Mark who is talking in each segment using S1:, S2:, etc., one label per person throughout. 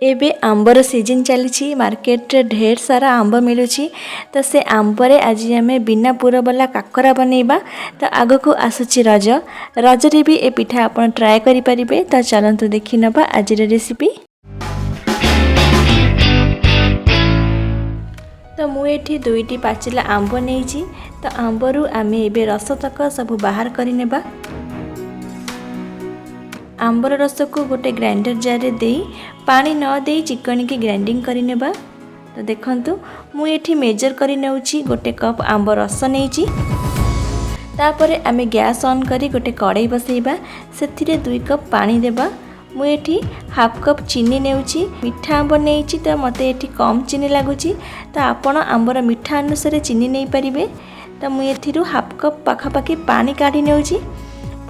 S1: एबे आंबर सीजन चली मार्केट रे ढेर सारा आंब मिलूची। तो से आंबरे आज आम बिना पुर वाला काकरा बनैबा। तो आग को आसूची रज रजरे भी ए पिठा आप ट्राए करें। तो चलतु देखी नबा आज रेसिपी। तो मुझे दुईटी पाचिला आंब नहीं। तो आंबरू आम ए रस तक सब बाहर करनेबा। आंबर रस को गोटे ग्राइंडर जार दे पानी न दे चिकन की ग्राइंडिंग करनेबा। तो देखंतु मुझे मेजर कर नौची गोटे कप आंब रस नहीं। तापरे आमे गैस ऑन करी गोटे कड़ाई बसैबा। से 2 कप पानी देबा। मुझे हाफ कप चीनी नेउची। मीठा आंब नहीं तो मत ये कम चीनी लगुच। तो आपण आंबर मीठा अनुसार चीनी नहीं पारे। तो मुझे हाफ कप पाखापाखि पानी काढ़ी नेउची।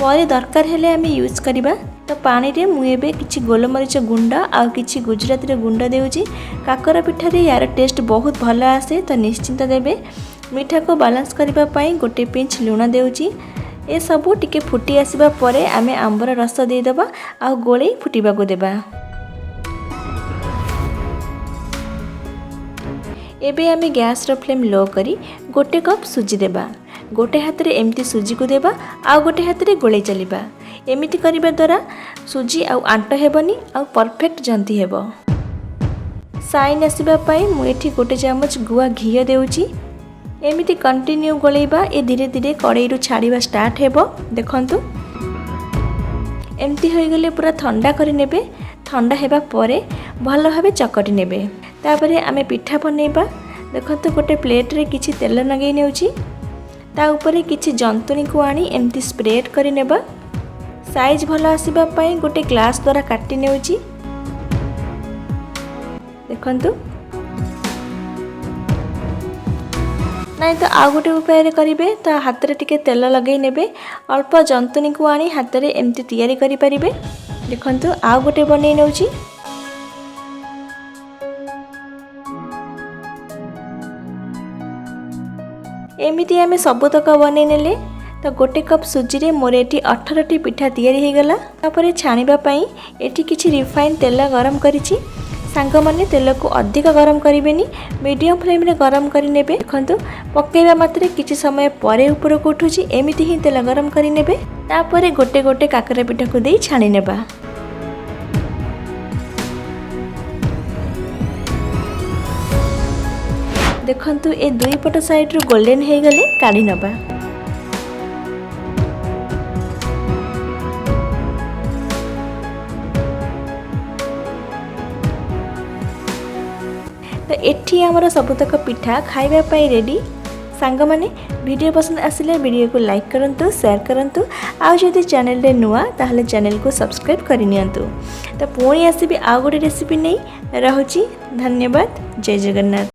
S1: पर दरकार हेले आमे यूज करिबा। तो पानी रे मुझे किसी गोलमरीच गुंड आ कि गुजराती गुंड देउची। काकर पिठा रे यार टेस्ट बहुत भल आसे। तो निश्चिंत देबे। मीठा को बालांस करबा पई गोटे पिंच लुण देउची। ए सबू टिके फुटी आसीबा परे आमे आंबर रस दे देबा आ गोले फुटीबा को देबा। एबे आमे गैस रो फ्लेम लो करी गोटे कप सुजी देबा। गोटे हाथ रे एमती सुजी को देबा आ गोटे हाथ रे गोले चलिबा। एमिति करिबा द्वारा सुजी आ आंट हेबनी आ परफेक्ट जंती हेबो। साइन आसीबा पई मु एठी गोटे चामच गुआ घी देउची। एमिति कंटिन्यू गोलेबा। ए धीरे धीरे कड़ाई रु छाड़ीबा स्टार्ट हेबो। देखंतु एमती होई गले पूरा ठंडा करि नेबे। ठंडा हेबा परे भल भाबे चकटी नेबे। तापरे आमे पिठा बनैबा। देखंतु गोटे प्लेट रे किछि तेल नगै नेउची। ता ऊपर किछि जंतुनी को आनी एमती स्प्रेड करि नेबा। साइज भल आसीबा पई गोटे ग्लास द्वारा काटी नेउची। देखंतु नहीं तो आ गोटे उपाय करेंगे। तो हाथ रे टिके तेल लगे नेबे। अल्प जंतुनी को आनी हाथ रे एमती तैयारी करि परिबे। देखंतु आ गोटे बनै नउची। एमिति आमे सबतक बनै नेले। तो गोटे कप सुजी रे मोर एटी 18टी पिठा तैयारी हो गला। तापरे छाणीबा पई एटी किछि रिफाइन तेल गरम करिछि। सांग माने तेल को अधिक गरम करें। मीडियम फ्लेम रे गरम कर नेबे। देखंतु पकेबा मात्रे किछि समय परे ऊपर को उठुछि। एमिति ही तेल गरम कर नेबे। तापरे गोटे गोटे काकरा पिठा को देई छाणी नेबा। देखंतु ए दुई पट साइड रो गोल्डन हे गले काढी नबा। तो एठी आमर सबतक पिठा खाइबा पाई रेडी। सांग माने वीडियो पसंद आसिले वीडियो को लाइक करंतु, शेयर करंतु। आ जदि चैनल रे नुआ ताहले चैनल को सब्सक्राइब करनियंतु। तो पुणी आसीबी आ गोटे रेसिपी नहीं रहुची। धन्यवाद। जय जगन्नाथ।